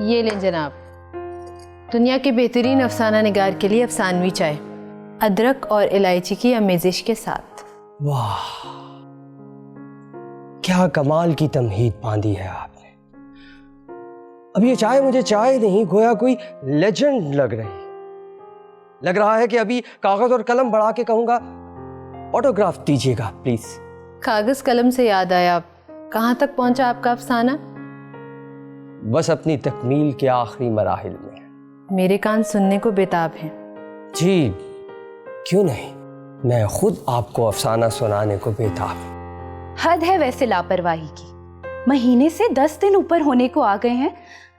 ये लें जनाब, दुनिया के बेहतरीन अफसाना निगार के लिए अफसानवी चाय, अदरक और इलायची की आमेजिश के साथ। वाह, क्या कमाल की तमहीद बांधी है आपने। अब ये चाय मुझे चाय नहीं, गोया कोई लेजेंड लग रही। लग रहा है कि अभी कागज और कलम बढ़ा के कहूंगा ऑटोग्राफ दीजिएगा प्लीज। कागज कलम से याद आया, कहाँ तक पहुंचा आपका अफसाना? बस अपनी तकमील के आखिरी मराहिल में। मेरे कान सुनने को बेताब हैं। जी क्यों नहीं, मैं खुद आपको अफसाना सुनाने को बेताब। हद है वैसे लापरवाही की। महीने से 10 दिन ऊपर होने को आ गए हैं,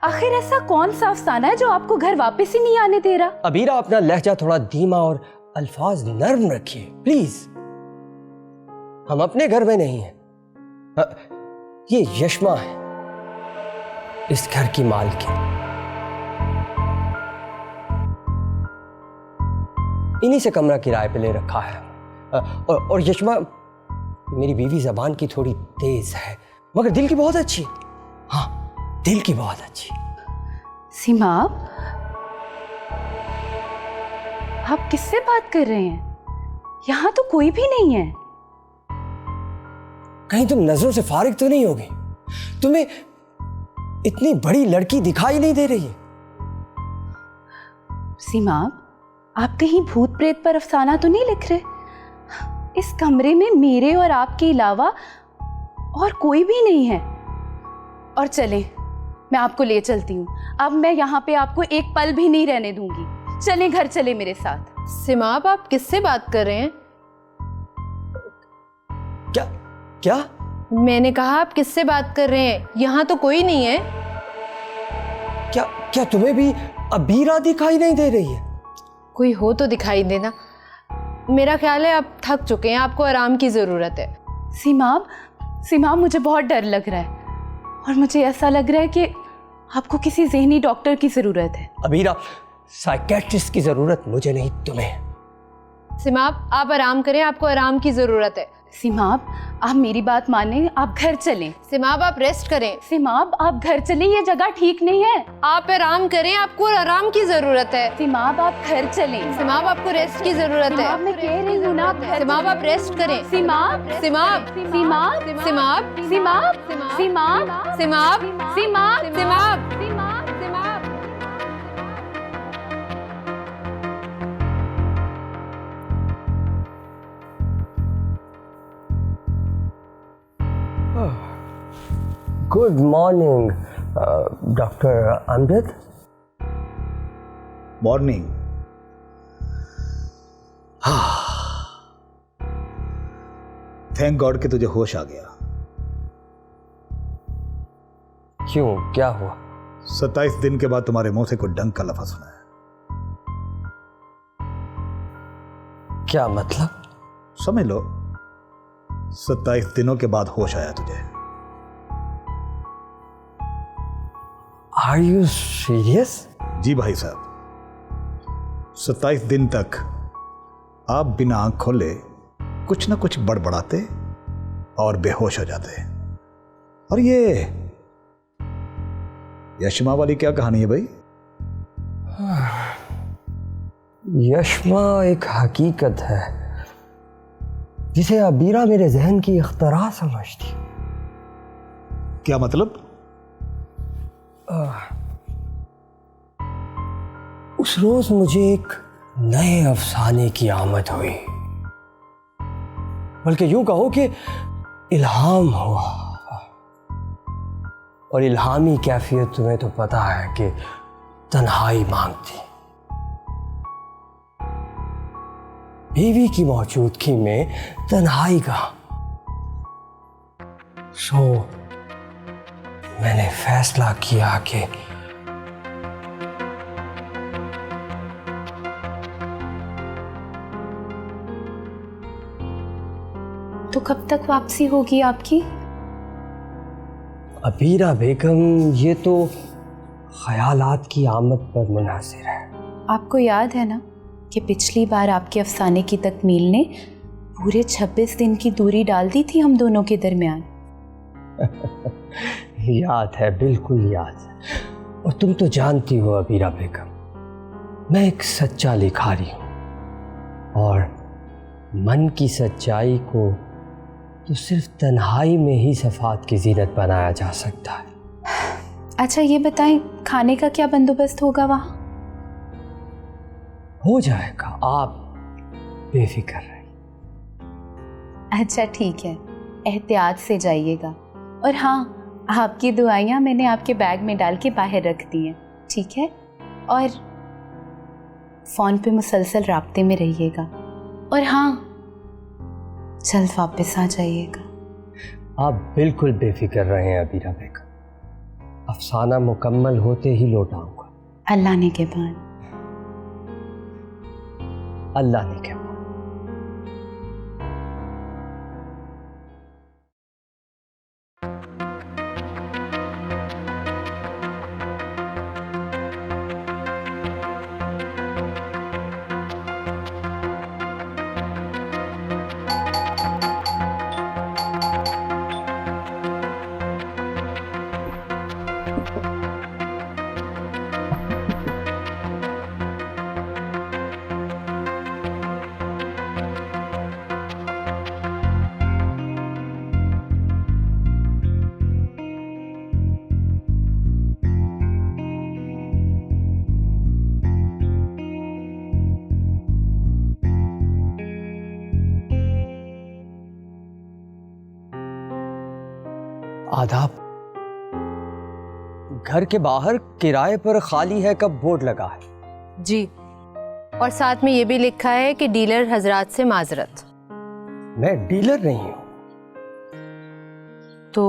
आखिर ऐसा कौन सा अफसाना है जो आपको घर वापस ही नहीं आने दे रहा? अबीरा, अपना लहजा थोड़ा धीमा और अल्फाज नर्म रखिए प्लीज। हम अपने घर में नहीं हैं। ये यशमा है, इस घर की मालकिन। इन्हीं से कमरा किराए पे ले रखा है। और यशमा मेरी बीवी जबान की थोड़ी तेज है, मगर दिल की बहुत अच्छी। हाँ, दिल की बहुत अच्छी। सीमा, आप किससे बात कर रहे हैं? यहाँ तो कोई भी नहीं है। कहीं तुम नजरों से फारिग तो नहीं होगी? तुम्हें इतनी बड़ी लड़की दिखाई नहीं दे रही है? सीमा, आप कहीं भूत प्रेत पर अफसाना तो नहीं लिख रहे? इस कमरे में मेरे और आपके अलावा और कोई भी नहीं है। और चलें, मैं आपको ले चलती हूँ। अब मैं यहाँ पे आपको एक पल भी नहीं रहने दूंगी। चलें, घर चलें मेरे साथ। सिमाब, आप किससे बात कर रहे हैं? क्या क्या? मैंने कहा आप किससे बात कर रहे हैं? यहाँ तो कोई नहीं है। क्या क्या तुम्हें भी अबीरा दिखाई नहीं दे रही है? कोई हो तो दिखाई देना। मेरा ख्याल है आप थक चुके हैं, आपको आराम की जरूरत है। सीमाब, मुझे बहुत डर लग रहा है और मुझे ऐसा लग रहा है कि आपको किसी ज़हनी डॉक्टर की जरूरत है। अबीरा, साइकेट्रिस्ट की जरूरत मुझे नहीं, तुम्हें। सिमाब, आप आराम करें, आपको आराम की जरूरत है। सीमाब, आप मेरी बात मानें, आप घर चलें। सिमाब, आप रेस्ट करें। सीमाब, आप घर चलें, ये जगह ठीक नहीं है। आप आराम करें, आपको आराम की जरूरत है। सीमाब, आप घर चलें। सिमाब, आपको रेस्ट की जरूरत है। मैं कह रही हूँ ना, सिमाब, आप रेस्ट करें। Seemab, Simab, Seemab, Simab, Seemab, Seemab, Simab, Seemab, Simab. Good morning doctor Amjad. Morning. Thank god कि तुझे होश आ गया। क्यों, क्या हुआ? 27 दिन के बाद तुम्हारे मुंह से कोई डंक का लफ्ज़ सुना है। क्या मतलब? समझ लो, 27 दिनों के बाद होश आया तुझे। Are you serious? जी भाई साहब, 27 दिन तक आप बिना आंख खोले कुछ ना कुछ बड़बड़ाते और बेहोश हो जाते। और ये यशमा वाली क्या कहानी है भाई? यशमा एक हकीकत है जिसे अबीरा मेरे जहन की इख्तरा समझती। क्या मतलब? उस रोज मुझे एक नए अफसाने की आमद हुई, बल्कि यूं कहो कि इल्हाम हुआ। और इल्हामी कैफियत तुम्हें तो पता है कि तन्हाई मांगती। बीवी की मौजूदगी में तन्हाई का। सो मैंने फैसला किया कि तो कब तक वापसी होगी आपकी? अबीरा बेगम, ये तो ख्यालात की आमद पर मुनासिर है। आपको याद है ना कि पिछली बार आपके अफसाने की तकमील ने पूरे 26 दिन की दूरी डाल दी थी हम दोनों के दरमियान। याद है, बिल्कुल याद है। और तुम तो जानती हो अबीरा बेगम, मैं एक सच्चा लिखारी हूं, और मन की सच्चाई को तो सिर्फ तन्हाई में ही सफात की जीनत बनाया जा सकता है। अच्छा ये बताएं, खाने का क्या बंदोबस्त होगा वहाँ? हो जाएगा, आप बेफिक्र रहिए। अच्छा ठीक है, एहतियात से जाइएगा। और हाँ, आपकी दुआइयाँ मैंने आपके बैग में डाल के बाहर रख दी हैं, ठीक है? और फ़ोन पे मुसलसल राब्ते में रहिएगा। और हाँ, जल्द वापस आ जाइएगा। आप बिल्कुल बेफिक्र रहें अबीरा बेगम, अफसाना मुकम्मल होते ही लौट आऊंगा। अल्लाह ने के बाद। अल्लाह ने के बाद। आदाब। घर के बाहर किराए पर खाली है का बोर्ड लगा है। जी, और साथ में ये भी लिखा है कि डीलर हजरात से माजरत। मैं डीलर नहीं हूं। तो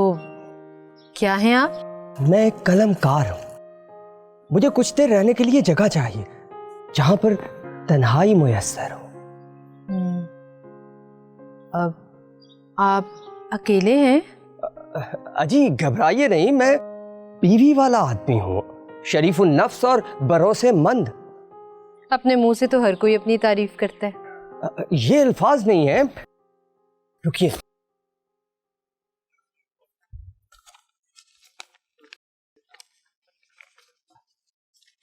क्या हैं आप? मैं एक कलमकार हूं। मुझे कुछ देर रहने के लिए जगह चाहिए जहां पर तन्हाई मुयस्सर हो। अब आप अकेले हैं? अजी घबराइए नहीं, मैं बीवी वाला आदमी हूँ, शरीफुन नफ्स और भरोसेमंद। अपने मुंह से तो हर कोई अपनी तारीफ करता है। ये अल्फाज नहीं है। रुकिए,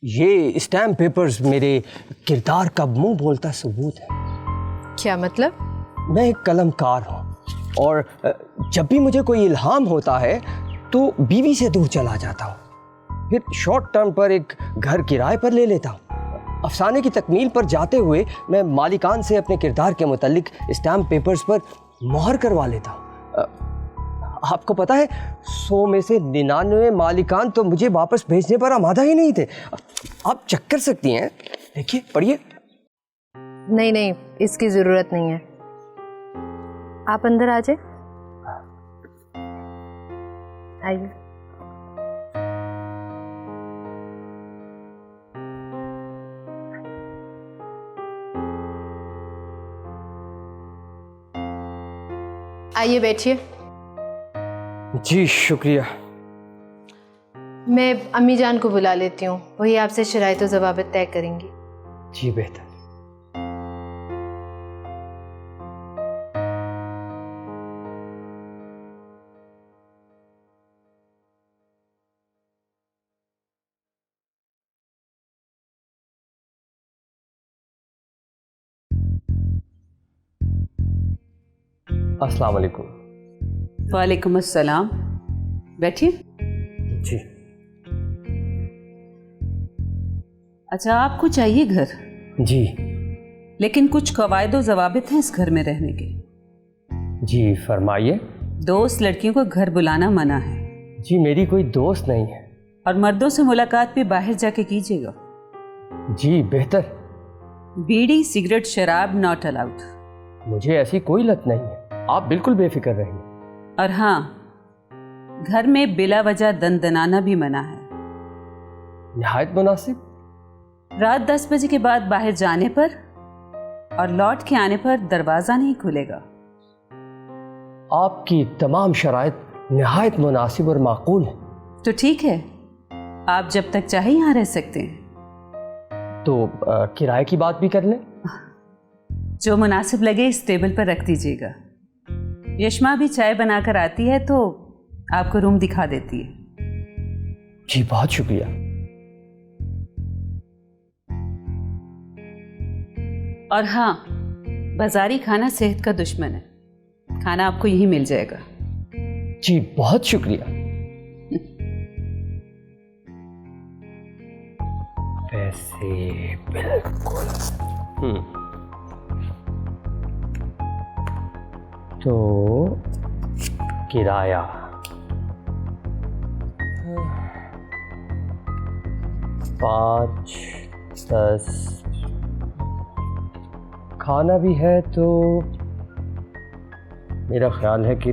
ये स्टैम्प पेपर्स मेरे किरदार का मुंह बोलता सबूत है। क्या मतलब? मैं एक कलमकार हूँ, और जब भी मुझे कोई इल्हाम होता है तो बीवी से दूर चला जाता हूँ, फिर शॉर्ट टर्म पर एक घर किराए पर ले लेता हूँ। अफसाने की तकमील पर जाते हुए मैं मालिकान से अपने किरदार के मुतालिक स्टैम्प पेपर्स पर मोहर करवा लेता हूँ। आपको पता है, 100 में से 99 मालिकान तो मुझे वापस भेजने पर आमादा ही नहीं थे। आप चेक कर सकती हैं, देखिए, पढ़िए। नहीं नहीं, इसकी ज़रूरत नहीं है। आप अंदर आ जाए। आइए। आइए बैठिए। जी शुक्रिया। मैं अम्मी जान को बुला लेती हूँ, वही आपसे शराइत व ज़वाबित तय करेंगी। जी बेहतर। अस्सलाम वालेकुम। वालेकुम अस्सलाम। बैठिए। जी। अच्छा, आपको चाहिए घर, जी। लेकिन कुछ कवायद व ज़वाबित हैं इस घर में रहने के। जी फरमाइए। दोस्त लड़कियों को घर बुलाना मना है। जी मेरी कोई दोस्त नहीं है। और मर्दों से मुलाकात भी बाहर जाके कीजिएगा। जी बेहतर। बीड़ी, सिगरेट, शराब नॉट अलाउड। मुझे ऐसी कोई लत नहीं है, आप बिल्कुल बेफिक्र रहिए। और हाँ, घर में बिला वजह दंदनाना भी मना है। निहायत मुनासिब। रात 10 बजे के बाद बाहर जाने पर और लौट के आने पर दरवाज़ा नहीं खुलेगा। आपकी तमाम शराइत निहायत मुनासिब और माकूल है। तो ठीक है, आप जब तक चाहे यहाँ रह सकते हैं। तो किराए की बात भी कर लें। जो मुनासिब लगे इस टेबल पर रख दीजिएगा। यशमा भी चाय बनाकर आती है तो आपको रूम दिखा देती है। जी बहुत शुक्रिया। और हाँ, बाजारी खाना सेहत का दुश्मन है। खाना आपको यहीं मिल जाएगा। जी बहुत शुक्रिया। वैसे बिल्कुल। तो किराया 5, 10, खाना भी है तो मेरा ख्याल है कि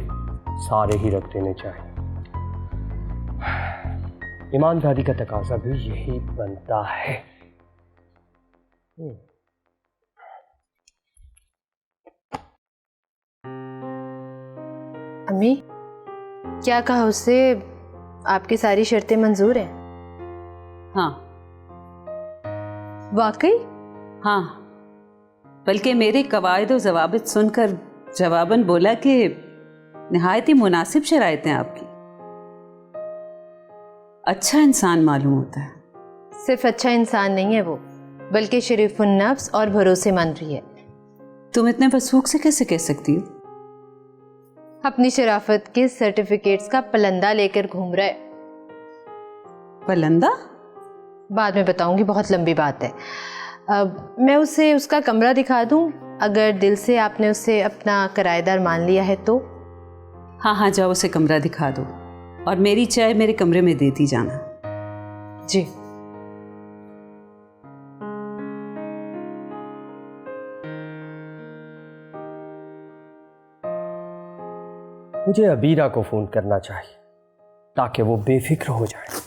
सारे ही रख देने चाहिए। ईमानदारी का तकाजा भी यही बनता है। अम्मी, क्या कहा उससे? आपकी सारी शर्तें मंजूर हैं? हाँ वाकई? हाँ, बल्कि मेरे कवायद और जवाबित सुनकर जवाबन बोला कि निहायत ही मुनासिब शराइत हैं आपकी। अच्छा इंसान मालूम होता है। सिर्फ अच्छा इंसान नहीं है वो, बल्कि शरीफुन नफ्स और भरोसेमंद भी है। तुम इतने वसूख से कैसे कह सकती हो? अपनी शराफत के सर्टिफिकेट्स का पलंदा लेकर घूम रहा है। पलंदा? बाद में बताऊंगी, बहुत लंबी बात है। अब मैं उसे उसका कमरा दिखा दूं, अगर दिल से आपने उसे अपना किराएदार मान लिया है तो? हाँ हाँ, जाओ उसे कमरा दिखा दो और मेरी चाय मेरे कमरे में देती जाना। जी। मुझे अबीरा को फोन करना चाहिए ताकि वो बेफिक्र हो जाए।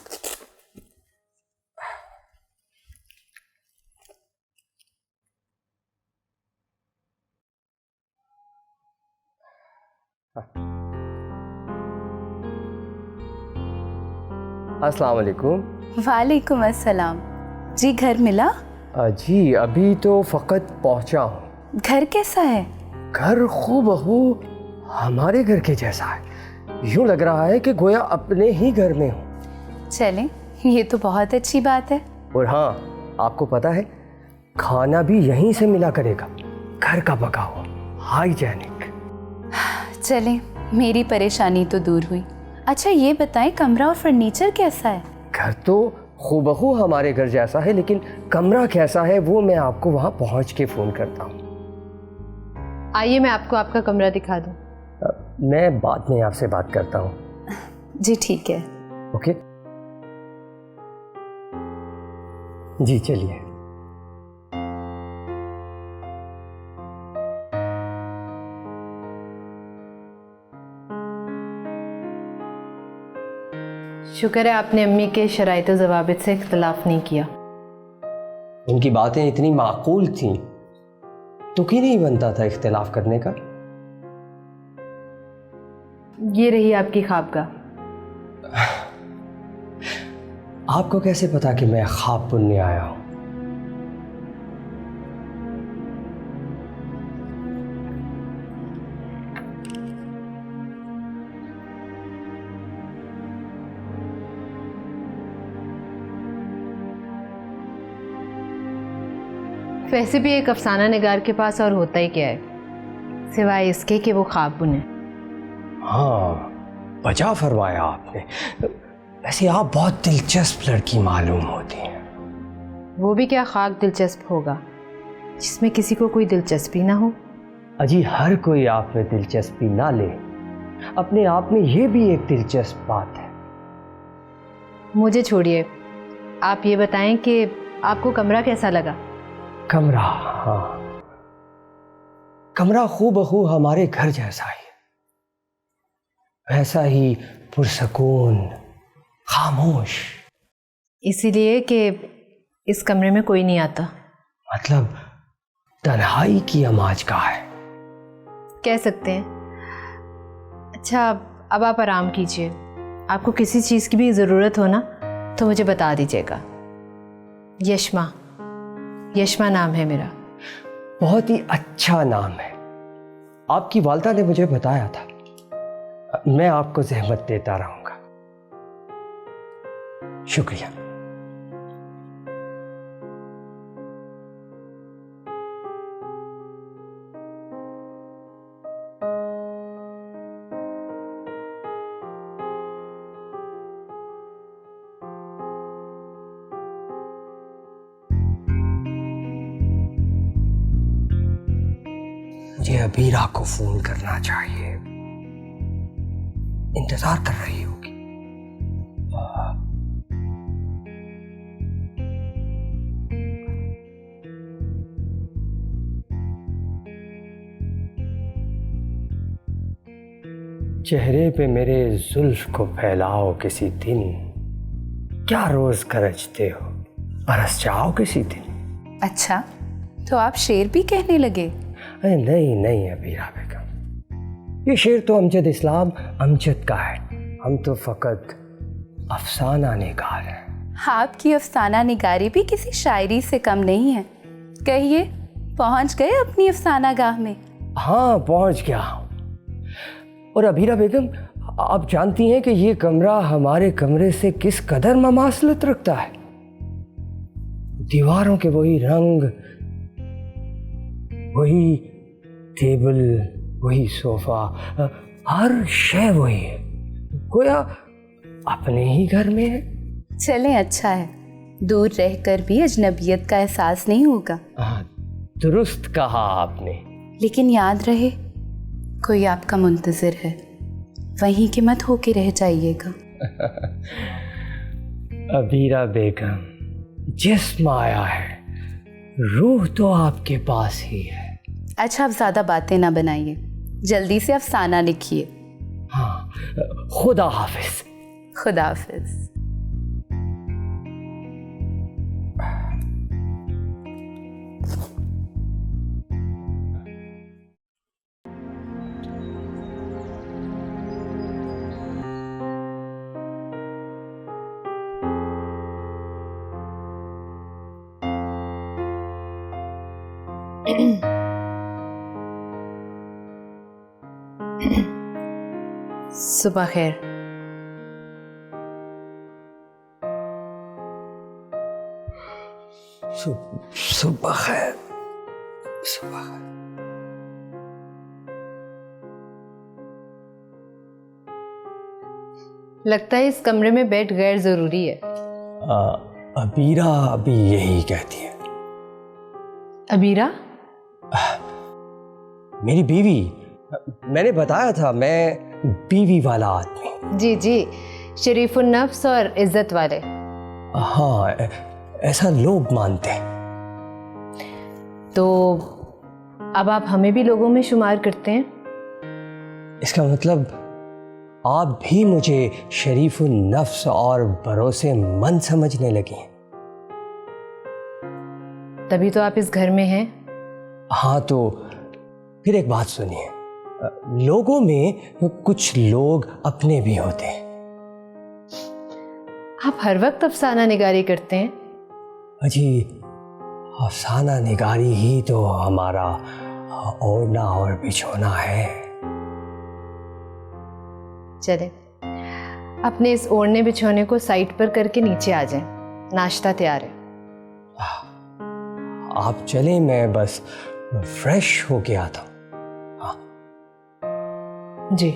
अस्सलाम वालेकुम। वालेकुम अस्सलाम। जी घर मिला? जी अभी तो फ़कत पहुंचा हूँ। घर कैसा है? घर खूबहू हमारे घर के जैसा है। यूं लग रहा है कि गोया अपने ही घर में हूँ। चलें, ये तो बहुत अच्छी बात है। और हाँ, आपको पता है खाना भी यहीं से मिला करेगा, घर का पका हुआ, हाइजेनिक। चलें, मेरी परेशानी तो दूर हुई। अच्छा ये बताएं, कमरा और फर्नीचर कैसा है? घर तो खूबहू हमारे घर जैसा है, लेकिन कमरा कैसा है वो मैं आपको वहाँ पहुँच के फ़ोन करता हूँ। आइए मैं आपको आपका कमरा दिखा दूं। मैं बाद में आपसे बात करता हूँ। जी ठीक है। ओके जी, चलिए। शुक्र है आपने अम्मी के शराइत व ज़वाबित से इख्तलाफ नहीं किया। उनकी बातें इतनी माकूल थीं, तुक ही नहीं बनता था इख्तिलाफ करने का। ये रही आपकी ख्वाबगाह। आपको कैसे पता कि मैं ख्वाब बुनने आया हूं? वैसे भी एक अफसाना निगार के पास और होता ही क्या है सिवाय इसके कि वो ख्वाब बुने। हाँ, बजा फरमाया आपने। वैसे आप बहुत दिलचस्प लड़की मालूम होती हैं। वो भी क्या खाक दिलचस्प होगा जिसमें किसी को कोई दिलचस्पी ना हो। अजी हर कोई आप में दिलचस्पी ना ले, अपने आप में ये भी एक दिलचस्प बात है। मुझे छोड़िए, आप ये बताएं कि आपको कमरा कैसा लगा? कमरा? हाँ, कमरा खूबहू हमारे घर जैसा ही, वैसा ही पुरसकून, खामोश। इसीलिए कि इस कमरे में कोई नहीं आता। मतलब तन्हाई की आमाज का है, कह सकते हैं। अच्छा, अब आप आराम कीजिए। आपको किसी चीज़ की भी ज़रूरत हो ना तो मुझे बता दीजिएगा। यशमा, यशमा नाम है मेरा। बहुत ही अच्छा नाम है। आपकी वालदा ने मुझे बताया था। मैं आपको ज़हमत देता रहूंगा। शुक्रिया। अबीरा को फोन करना चाहिए, इंतजार कर रही होगी। चेहरे पे मेरे जुल्फ को फैलाओ किसी दिन, क्या रोज गरजते हो, बरस जाओ किसी दिन। अच्छा, तो आप शेर भी कहने लगे? अरे नहीं नहीं अबीरा बेगम, ये शेर तो अमजद इस्लाम अमजद का है, हम तो फकत अफसाना निगार हैं। आपकी अफसाना निगारी भी किसी शायरी से कम नहीं है। कहिए, पहुंच गए अपनी अफसाना गाह में? हाँ पहुंच गया हूं। और अबीरा बेगम, आप जानती हैं कि ये कमरा हमारे कमरे से किस कदर ममासलत रखता है। दीवारों के वही रंग, वही टेबल, वही सोफा, हर शय वही है, गोया अपने ही घर में है। चलें, अच्छा है, दूर रहकर भी अजनबियत का एहसास नहीं होगा। हाँ, दुरुस्त कहा आपने। लेकिन याद रहे, कोई आपका मुंतजिर है, वहीं के मत होके रह जाइएगा। अबीरा बेगम, जिस्म आया है, रूह तो आपके पास ही है। अच्छा, अब ज़्यादा बातें ना बनाइए, जल्दी से अफसाना लिखिए। हाँ, खुदा हाफिज। खुदा हाफिज। सुबह खैर। सुबह खैर। सुबह खैर। लगता है इस कमरे में बेड गैर जरूरी है। अबीरा अभी यही कहती है। अबीरा? मेरी बीवी, मैंने बताया था मैं बीवी वाला आदमी। जी जी, शरीफुन नफ्स और इज्जत वाले। हाँ, ऐसा लोग मानते हैं। तो अब आप हमें भी लोगों में शुमार करते हैं? इसका मतलब आप भी मुझे शरीफुन नफ्स और भरोसेमंद समझने लगी हैं। तभी तो आप इस घर में हैं। हाँ, तो फिर एक बात सुनिए, लोगों में कुछ लोग अपने भी होते हैं। आप हर वक्त अफसाना निगारी करते हैं। अजी, अफसाना निगारी ही तो हमारा ओढ़ना और बिछोना है। चले, अपने इस ओढ़ने बिछोने को साइड पर करके नीचे आ जाएं, नाश्ता तैयार है। आप चलें, मैं बस फ्रेश होके आता हूँ। जी।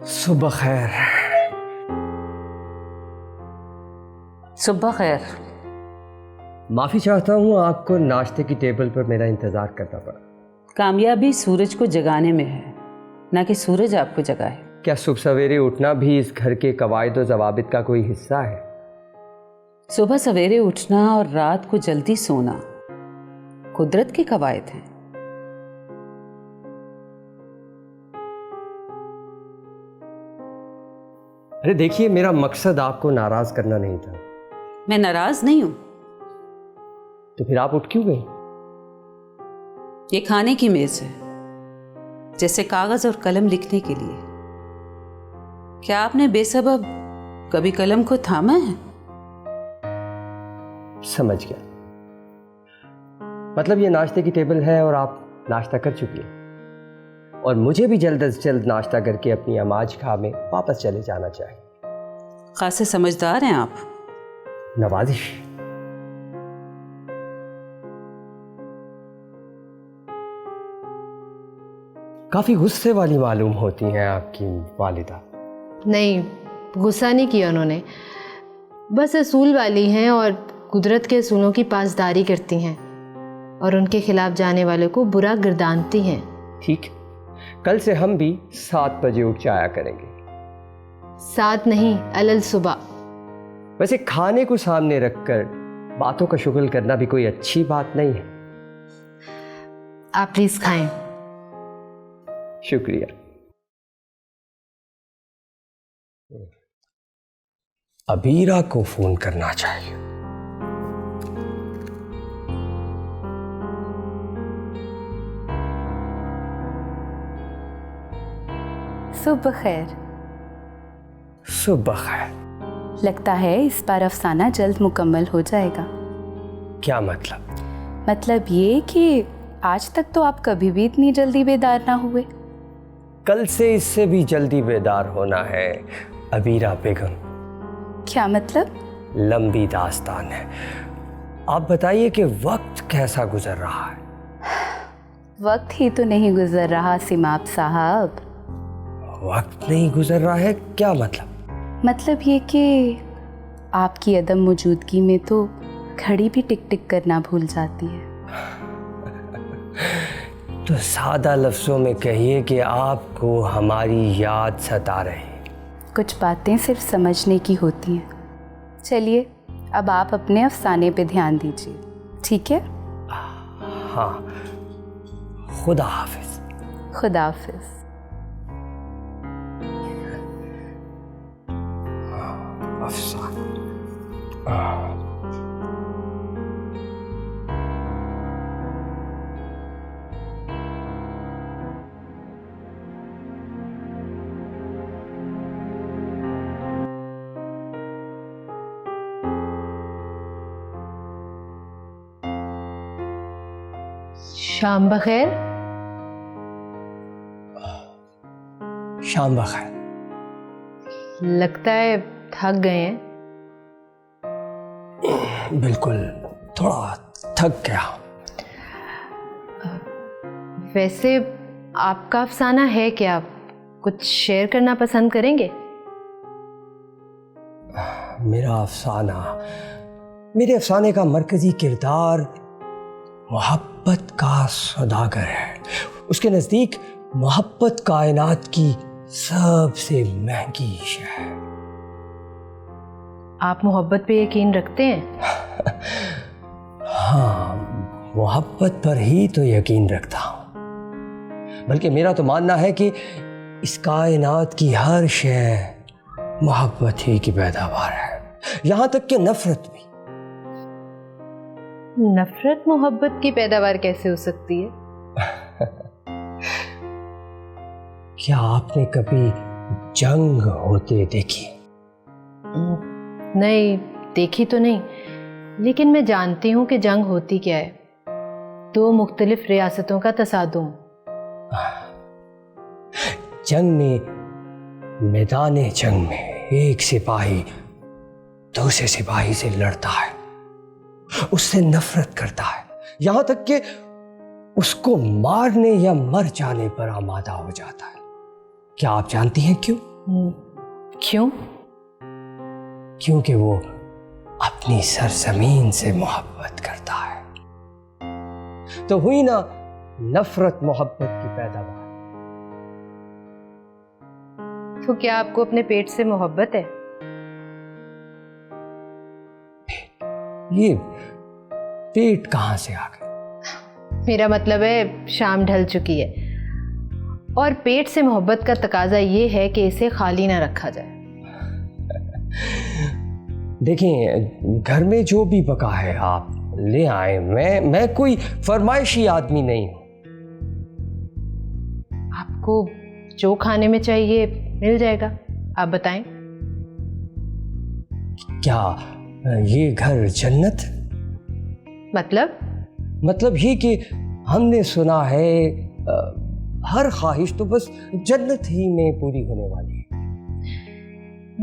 सुबह खैर। सुबह खैर। माफ़ी चाहता हूँ, आपको नाश्ते की टेबल पर मेरा इंतज़ार करना पड़ा। कामयाबी सूरज को जगाने में है, ना कि सूरज आपको जगाए। क्या सुबह सवेरे उठना भी इस घर के कवायद और ज़वाबित का कोई हिस्सा है? सुबह सवेरे उठना और रात को जल्दी सोना कुदरत के कवायद हैं। अरे देखिए, मेरा मकसद आपको नाराज करना नहीं था। मैं नाराज नहीं हूं। तो फिर आप उठ क्यों गई? ये खाने की मेज है, जैसे कागज और कलम लिखने के लिए। क्या आपने बेसबब कभी कलम को थामा है? समझ गया। मतलब ये नाश्ते की टेबल है और आप नाश्ता कर चुकी हैं। और मुझे भी जल्द से जल्द नाश्ता करके अपनी अमाज खां में वापस चले जाना चाहिए। खासे समझदार हैं आप। नवाजिश। काफी गुस्से वाली मालूम होती हैं आपकी वालिदा। नहीं, गुस्सा नहीं किया उन्होंने, बस असूल वाली हैं और कुदरत के असूलों की पासदारी करती हैं और उनके खिलाफ जाने वाले को बुरा गिरदानती हैं। ठीक, कल से हम भी 7 बजे उठ जाया करेंगे। 7 नहीं, अलल सुबह। वैसे खाने को सामने रखकर बातों का शुगल करना भी कोई अच्छी बात नहीं है। आप प्लीज खाएं। शुक्रिया। अबीरा को फोन करना चाहिए। सुबह खैर। सुबह खैर। लगता है इस बार अफसाना जल्द मुकम्मल हो जाएगा। क्या मतलब? मतलब ये कि आज तक तो आप कभी भी इतनी जल्दी बेदार ना हुए। कल से इससे भी जल्दी बेदार होना है अबीरा बेगम। क्या मतलब? लंबी दास्तान है। आप बताइए कि वक्त कैसा गुजर रहा है? वक्त ही तो नहीं गुजर रहा सिमाब साहब। वक्त नहीं गुजर रहा है क्या मतलब? मतलब ये कि आपकी अदम मौजूदगी में तो घड़ी भी टिक टिक करना भूल जाती है। तो सादा लफ्ज़ों में कहिए कि आपको हमारी याद सता रही। कुछ बातें सिर्फ समझने की होती हैं। चलिए अब आप अपने अफसाने पे ध्यान दीजिए, ठीक है? हाँ, खुदा हाफिज। खुदा हाफिज। अफसाना। शाम बखैर। शाम बखैर। लगता है थक गए हैं। बिल्कुल, थोड़ा थक गया। वैसे आपका अफसाना है क्या? कुछ शेयर करना पसंद करेंगे? मेरे अफसाने का मरकजी किरदार मोहब्बत का सौदागर है। उसके नज़दीक मोहब्बत कायनात की सबसे महंगी शय है। आप मोहब्बत पे यकीन रखते हैं? हाँ, मोहब्बत पर ही तो यकीन रखता हूँ। बल्कि मेरा तो मानना है कि इस कायनात की हर शय मोहब्बत ही की पैदावार है, यहाँ तक कि नफरत भी। नफरत मोहब्बत की पैदावार कैसे हो सकती है? क्या आपने कभी जंग होते देखी? नहीं, देखी तो नहीं, लेकिन मैं जानती हूँ कि जंग होती क्या है। 2 मुख्तलिफ रियासतों का तसादुम। जंग में, मैदान जंग में एक सिपाही दूसरे सिपाही से लड़ता है, उससे नफरत करता है, यहां तक कि उसको मारने या मर जाने पर आमादा हो जाता है। क्या आप जानती हैं क्यों? क्यों? क्योंकि वो अपनी सरजमीन से मोहब्बत करता है। तो हुई ना नफरत मोहब्बत की पैदावार। तो क्या आपको अपने पेट से मोहब्बत है? ये पेट कहां से आ गया? मेरा मतलब है शाम ढल चुकी है और पेट से मोहब्बत का तकाजा ये है कि इसे खाली ना रखा जाए। देखें, घर में जो भी बका है आप ले आए। मैं कोई फरमाइशी आदमी नहीं हूं। आपको जो खाने में चाहिए मिल जाएगा, आप बताएं। क्या ये घर जन्नत? मतलब ये कि हमने सुना है हर ख्वाहिश तो बस जन्नत ही में पूरी होने वाली है।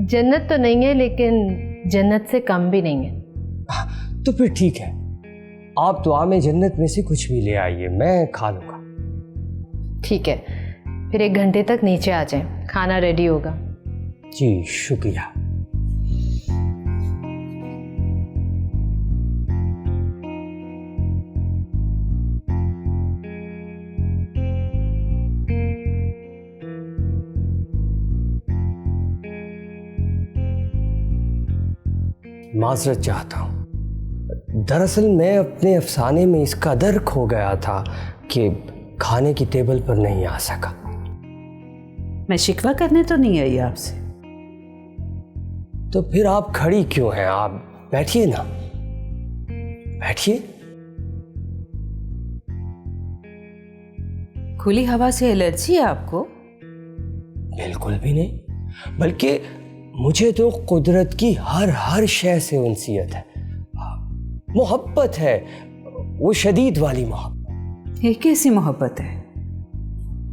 जन्नत तो नहीं है, लेकिन जन्नत से कम भी नहीं है। तो फिर ठीक है, आप दुआ में जन्नत में से कुछ भी ले आइए, मैं खा लूँगा। ठीक है, फिर 1 घंटे तक नीचे आ जाएं, खाना रेडी होगा। जी शुक्रिया। माजरत चाहता हूँ, दरअसल मैं अपने अफसाने में इस कदर खो गया था कि खाने की टेबल पर नहीं आ सका। मैं शिकवा करने तो नहीं आई आपसे। तो फिर आप खड़ी क्यों हैं? आप बैठिए ना, बैठिए। खुली हवा से एलर्जी है आपको? बिल्कुल भी नहीं, बल्कि मुझे तो कुदरत की हर शय से उनसियत है, मोहब्बत है, वो शदीद वाली मोहब्बत। ये कैसी मोहब्बत है?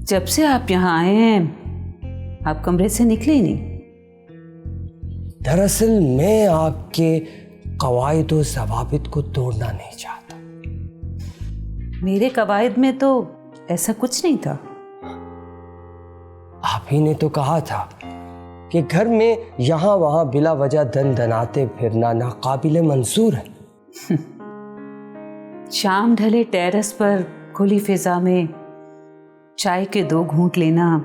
जब से आप यहाँ आए हैं आप कमरे से निकले ही नहीं। दरअसल मैं आपके कवायद और ज़वाबित को तोड़ना नहीं चाहता। मेरे कवायद में तो ऐसा कुछ नहीं था। आप ही ने तो कहा था कि घर में यहाँ वहाँ बिला वजह दन दनाते फिरना नाकाबिले मंसूर है। शाम ढले टेरेस पर खुली फिजा में चाय के 2 घूंट लेना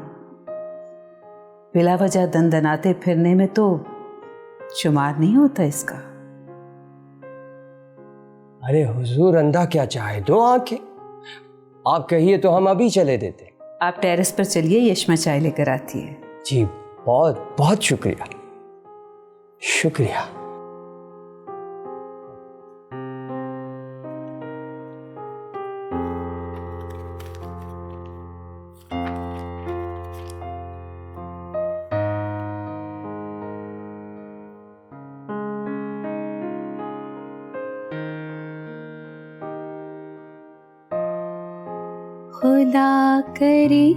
बिला वजह दन दनाते फिरने में तो शुमार नहीं होता इसका। अरे हुजूर, अंधा क्या चाहे 2 आंखें। आप कहिए तो हम अभी चले देते। आप टेरेस पर चलिए, यशमा चाय लेकर आती है। जी बहुत बहुत शुक्रिया, शुक्रिया। खुदा करे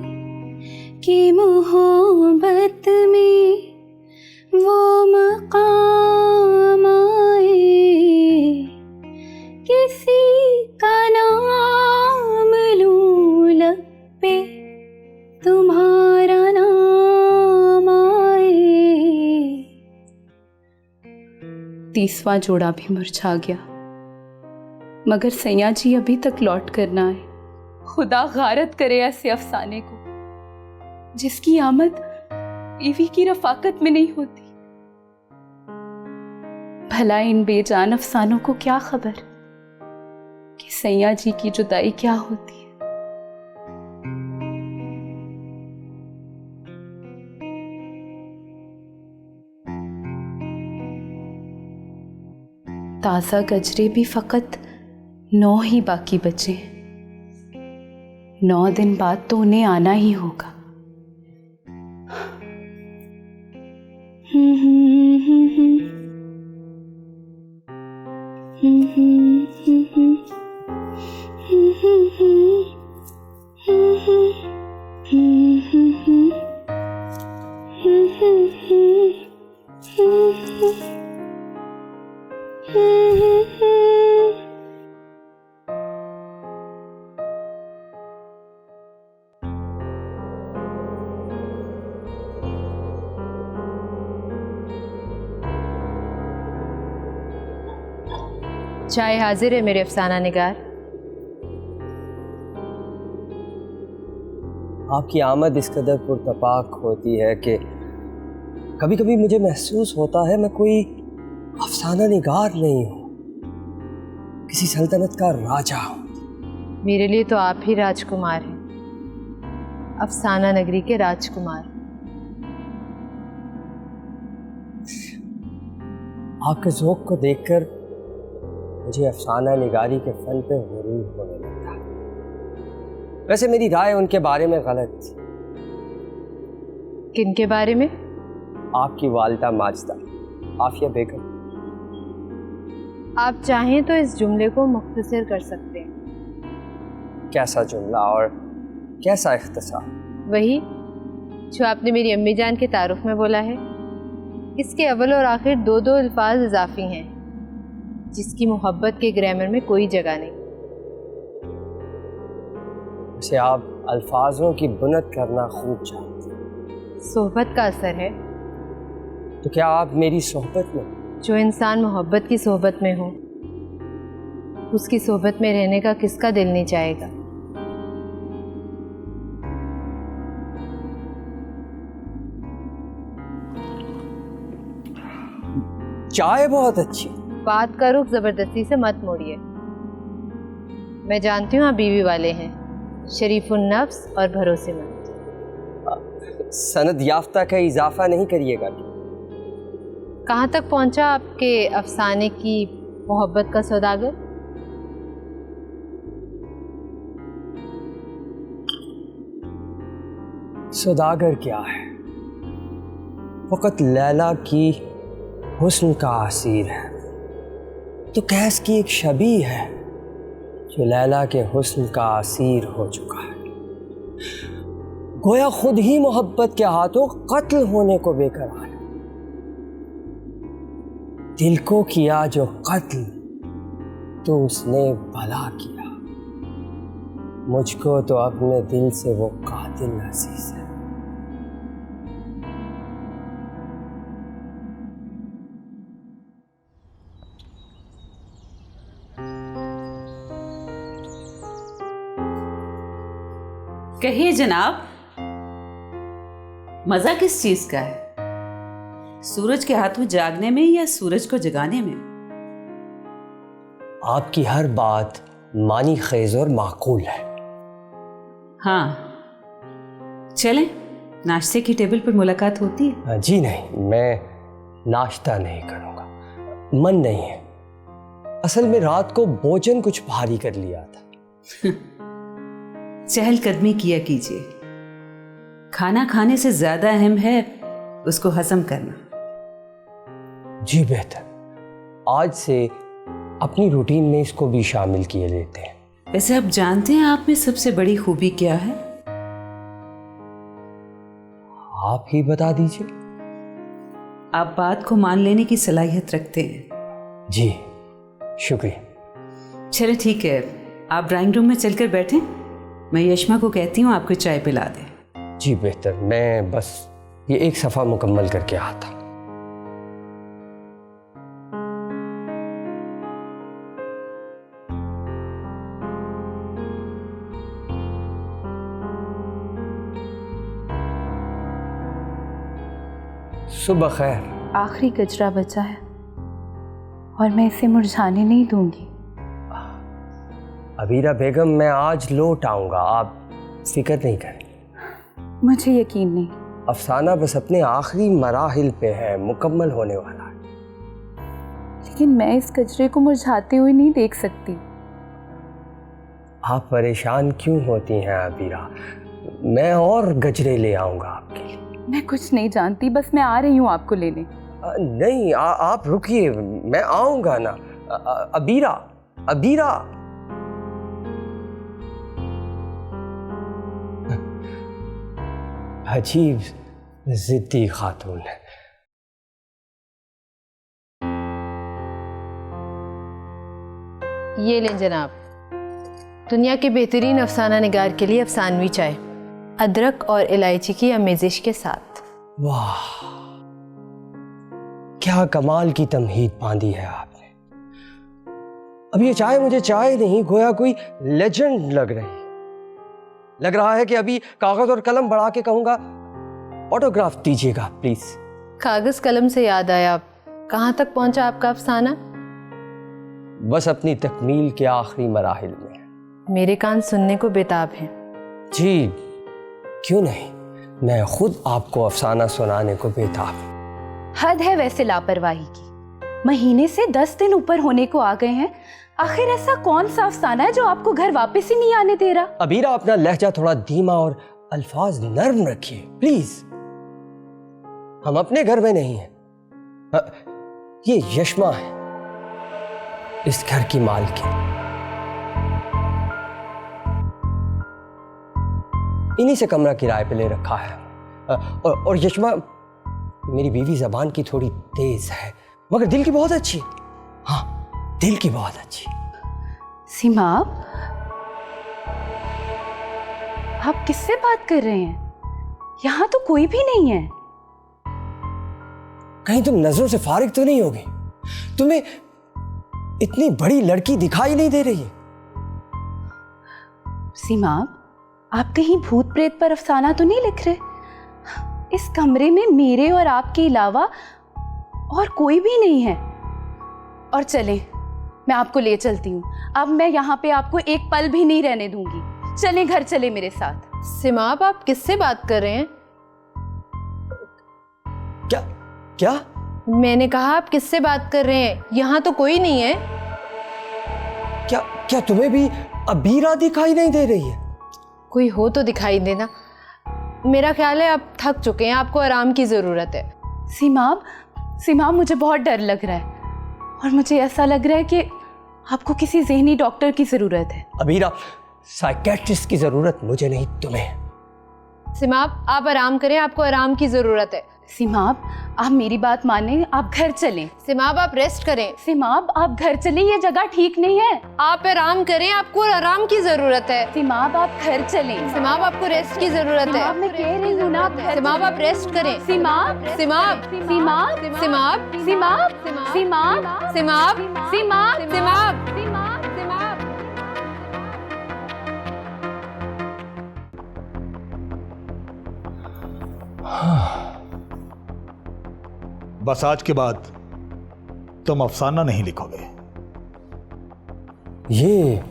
कि मोहब्बत में वो मकाम आए, किसी का नाम लूं लब पे तुम्हारा नाम आए। 30वां जोड़ा भी मुरझा गया, मगर सैया जी अभी तक लौट कर ना आए। खुदा गारत करे ऐसे अफसाने को जिसकी आमद बीवी की रफाकत में नहीं होती। भला इन बेजान अफसानों को क्या खबर कि सैया जी की जुदाई क्या होती है। ताज़ा गजरे भी फकत 9 ही बाकी बचे। 9 दिन बाद तो उन्हें आना ही होगा। चाय हाजिर है मेरे अफसाना निगार। आपकी आमद इस कदर पुरतपाक होती है कि कभी कभी मुझे महसूस होता है मैं कोई अफसाना निगार नहीं हूँ, किसी सल्तनत का राजा हूँ। मेरे लिए तो आप ही राजकुमार हैं, अफसाना नगरी के राजकुमार। आपके ज़ौक़ को देखकर मुझे अफसाना निगारी के फन पे गुरूर होने लगता है। वैसे मेरी राय उनके बारे में गलत थी। किन के बारे में? आपकी वालिदा माजिदा आफिया बेगम। आप चाहें तो इस जुमले को मुख्तसर कर सकते हैं। कैसा जुमला और कैसा इख्तिसार? वही जो आपने मेरी अम्मी जान के तारुफ में बोला है। इसके अव्वल और आखिर दो दो अल्फाज इजाफी हैं, जिसकी मोहब्बत के ग्रामर में कोई जगह नहीं। वैसे आप अल्फाजों की बुनत करना खूब जानते हैं। सोहबत का असर है। तो क्या आप मेरी सोहबत में? जो इंसान मोहब्बत की सोहबत में हो, उसकी सोहबत में रहने का किसका दिल नहीं चाहेगा। चाय बहुत अच्छी। बात का रुख जबरदस्ती से मत मोड़िए। मैं जानती हूँ आप बीवी वाले हैं, शरीफुन नफ्स और भरोसेमंद। सनद याफ्ता का इजाफा नहीं करिएगा। कहाँ तक पहुँचा आपके अफसाने की मोहब्बत का सौदागर? सौदागर क्या है? फकत लैला की हुस्न का असीर है। तो कैस की एक शबी है जो लैला के हुस्न का असीर हो चुका है। गोया खुद ही मोहब्बत के हाथों कत्ल होने को बेकरार है। दिल को किया जो कत्ल तो उसने भला किया। मुझको तो अपने दिल से वो कातिल अजीज है। कहिए जनाब, मजा किस चीज का है? सूरज के हाथों जागने में या सूरज को जगाने में? आपकी हर बात मानी खेज और माकूल है। हाँ, चलें, नाश्ते की टेबल पर मुलाकात होती है। जी नहीं, मैं नाश्ता नहीं करूंगा, मन नहीं है। असल में रात को भोजन कुछ भारी कर लिया था। चहलकदमी किया कीजिए। खाना खाने से ज्यादा अहम है उसको हजम करना। जी बेहतर। आज से अपनी रूटीन में इसको भी शामिल किए लेते हैं। वैसे आप जानते हैं आप में सबसे बड़ी खूबी क्या है? आप ही बता दीजिए। आप बात को मान लेने की सलाहियत रखते हैं। जी शुक्रिया। चलो ठीक है, आप ड्राइंग रूम में चलकर बैठें, मैं यशमा को कहती हूँ आपको चाय पिला दे। जी बेहतर, मैं बस ये एक सफ़ा मुकम्मल करके आता। सुबह खैर। आखिरी कचरा बचा है और मैं इसे मुरझाने नहीं दूंगी। अबीरा बेगम, मैं आज लौट आऊंगा, आप फिक्र नहीं करें। मुझे यकीन नहीं। अफसाना बस अपने आखिरी मराहिल पे है, मुकम्मल होने वाला है। लेकिन मैं इस कचरे को मुरझाते हुए नहीं देख सकती। आप परेशान क्यों होती हैं अबीरा? मैं और गजरे ले आऊंगा आपके लिए। मैं कुछ नहीं जानती, बस मैं आ रही हूँ आपको लेने। नहीं, आप रुकिए, मैं आऊंगा ना। अबीरा, अबीरा। अजीब जिद्दी खातून है। ये लें जनाब, दुनिया के बेहतरीन अफसाना निगार के लिए अफसानवी चाय, अदरक और इलायची की आमेजिश के साथ। वाह, क्या कमाल की तमहीद बांधी है आपने। अब ये चाय मुझे चाय नहीं, गोया कोई लेजेंड लग रही। लग रहा है कि अभी कागज और कलम बढ़ा के कहूंगा, ऑटोग्राफ दीजिएगा प्लीज। कागज कलम से याद आया, कहाँ तक पहुंचा आपका अफसाना? बस अपनी तकमील के आखिरी मराहिल में। मेरे कान सुनने को बेताब हैं। जी क्यों नहीं, मैं खुद आपको अफसाना सुनाने को बेताब। हद है वैसे लापरवाही की। महीने से 10 दिन ऊपर होने को आ गए हैं। आखिर ऐसा कौन सा अफसाना है जो आपको घर वापस ही नहीं आने दे रहा? अबीरा, अपना लहजा थोड़ा धीमा और अल्फाज नर्म रखिए प्लीज। हम अपने घर में नहीं हैं। ये यशमा है, इस घर की मालकिन। इन्हीं से कमरा किराए पे ले रखा है। और यशमा, मेरी बीवी जबान की थोड़ी तेज है मगर दिल की बहुत अच्छी। हाँ, दिल की बहुत अच्छी। सीमा, आप किससे बात कर रहे हैं? यहाँ तो कोई भी नहीं है। कहीं तुम नजरों से फारिग तो नहीं होगी? तुम्हें इतनी बड़ी लड़की दिखाई नहीं दे रही है? सीमा, आप कहीं भूत प्रेत पर अफसाना तो नहीं लिख रहे? इस कमरे में मेरे और आपके अलावा और कोई भी नहीं है। और चलें, मैं आपको ले चलती हूँ। अब मैं यहाँ पे आपको एक पल भी नहीं रहने दूंगी। चलें, घर चलें मेरे साथ। सिमाब, आप किससे बात कर रहे हैं? क्या क्या? मैंने कहा आप किससे बात कर रहे हैं? यहाँ तो कोई नहीं है। क्या क्या तुम्हें भी अबीरा दिखाई नहीं दे रही है? कोई हो तो दिखाई देना। मेरा ख्याल है आप थक चुके हैं, आपको आराम की ज़रूरत है। सीमाब, सीमाब, मुझे बहुत डर लग रहा है और मुझे ऐसा लग रहा है कि आपको किसी ज़हनी डॉक्टर की ज़रूरत है। अबीरा, साइकेट्रिस्ट की ज़रूरत मुझे नहीं, तुम्हें। सिमाब, आप आराम करें, आपको आराम की ज़रूरत है। सीमाब, आप मेरी बात मानें, आप घर चलें। सिमाब, आप रेस्ट करें। सीमाब, आप घर चलें, ये जगह ठीक नहीं है। आप आराम करें, आपको आराम की ज़रूरत है। सीमाब, आप घर चलें। सिमाब, आपको रेस्ट की ज़रूरत है। सीमाब, मैं कह रही हूँ ना, आप घर सिमाब, आप रेस्ट करें। सीमाब, सिमाब, सीमाब, सिमाब, सीमाब, सीमाब, सिमाब, सीमाब, सिमाब। बस आज के बाद तुम अफसाना नहीं लिखोगे। ये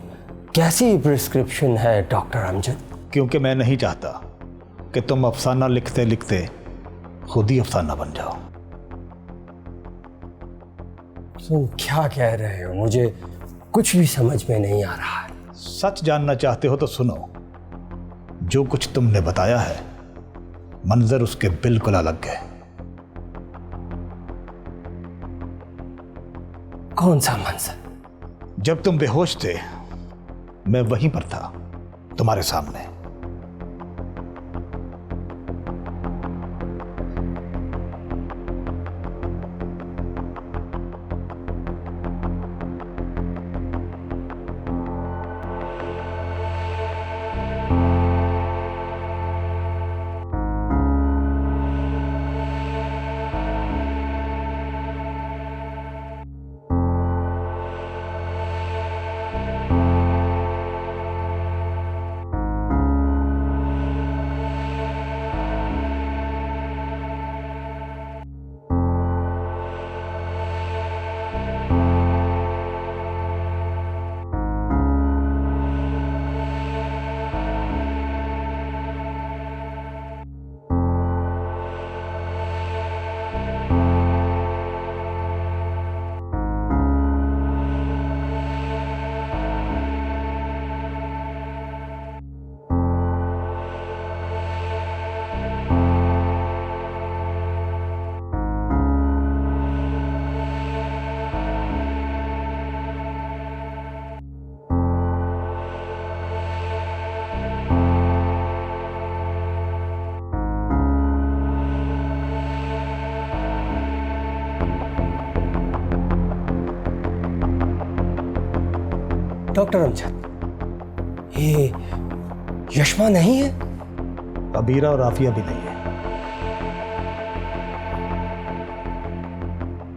कैसी प्रिस्क्रिप्शन है डॉक्टर अमजद? क्योंकि मैं नहीं चाहता कि तुम अफसाना लिखते लिखते खुद ही अफसाना बन जाओ। तुम क्या कह रहे हो? मुझे कुछ भी समझ में नहीं आ रहा है। सच जानना चाहते हो तो सुनो। जो कुछ तुमने बताया है, मंजर उसके बिल्कुल अलग है। कौन सा मंजर? जब तुम बेहोश थे, मैं वहीं पर था, तुम्हारे सामने। डॉक्टर अमजद, ये यशमा नहीं है? अबीरा और आफिया भी नहीं है।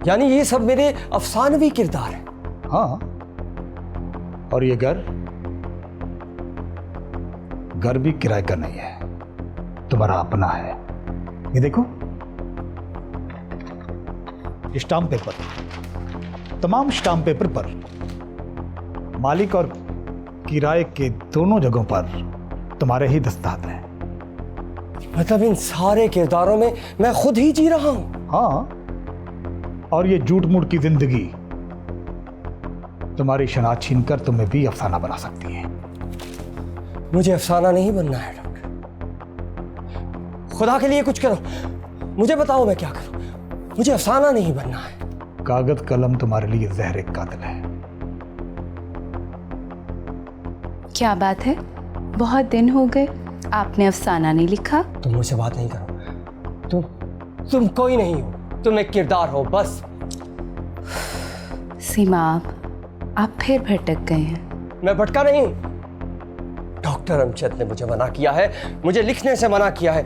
यानी ये सब मेरे अफसानवी किरदार है। हाँ, और ये घर भी किराए का नहीं है, तुम्हारा अपना है। ये देखो, स्टाम्प पेपर, तमाम स्टाम्प पेपर पर मालिक और किराए के दोनों जगहों पर तुम्हारे ही दस्तखत हैं। मतलब इन सारे किरदारों में मैं खुद ही जी रहा हूं? हाँ, और ये झूठ मूठ की जिंदगी तुम्हारी शनाख्त छीनकर तुम्हें भी अफसाना बना सकती है। मुझे अफसाना नहीं बनना है डॉक्टर। खुदा के लिए कुछ करो, मुझे बताओ मैं क्या करूं। मुझे अफसाना नहीं बनना है। कागज कलम तुम्हारे लिए जहर कातिल है। क्या बात है, बहुत दिन हो गए, आपने अफसाना नहीं लिखा? तुम मुझसे बात नहीं करो। तुम कोई नहीं हो, तुम एक किरदार हो बस। सीमा, आप फिर भटक गए हैं। मैं भटका नहीं। डॉक्टर अमजद ने मुझे मना किया है, मुझे लिखने से मना किया है।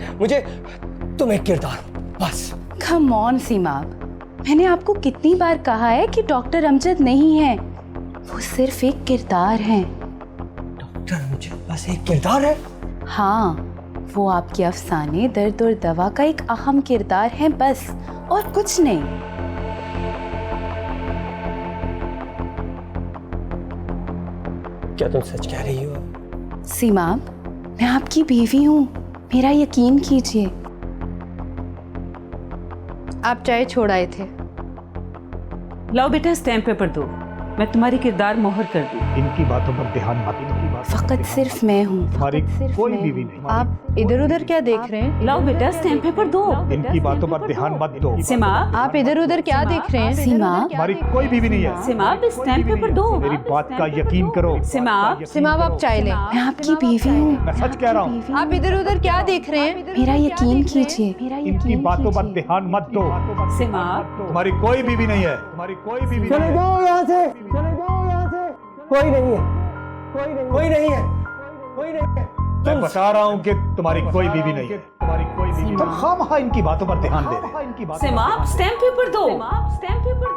तुम एक किरदार हो बस। कम ऑन सीमा, मैंने आपको कितनी बार कहा है कि डॉक्टर अमजद नहीं है, वो सिर्फ एक किरदार हैं। डॉक्टर अमजद बस एक किरदार है? हाँ, वो आपके अफसाने दर्द और दवा का एक अहम किरदार है बस, और कुछ नहीं। क्या तुम सच कह रही हो? सीमा, मैं आपकी बीवी हूँ, मेरा यकीन कीजिए। आप चाय छोड़ आए थे। लाओ बेटा स्टैम्प पेपर दो, मैं तुम्हारी किरदार मोहर कर दूं। इनकी बातों पर ध्यान मत दो। फकत सिर्फ मैं हूँ, हमारी सिर्फ कोई मैं बीवी हूँ। नहीं। आप इधर उधर क्या देख रहे हैं? लाओ बेटा स्टैम्प पेपर दो। इनकी बातों पर ध्यान मत दो। सीमा, आप इधर उधर क्या देख रहे हैं? सीमा, हमारी कोई बीवी नहीं है। सीमा स्टैम्प पेपर दो। मेरी बात का यकीन करो। सीमा, सीमा, आप चाय लें। मैं आपकी बीवी हूँ। मैं सच कह रहा हूँ। आप इधर उधर क्या देख रहे हैं? मेरा यकीन कीजिए। इनकी बातों पर ध्यान मत दो। सीमा, तुम्हारी कोई बीवी नहीं है। तुम्हारी कोई बीवी नहीं चले है। जाओ यहाँ से, चले जाओ यहाँ से। कोई नहीं है, कोई नहीं है, कोई नहीं है। मैं बता रहा हूँ कि तुम्हारी कोई बीवी नहीं है। तुम्हारी कोई बीवी नहीं है। तुम खामखा इनकी बातों पर ध्यान दे रहे हो। सीमा स्टैम्प पेपर दो। Stamp paper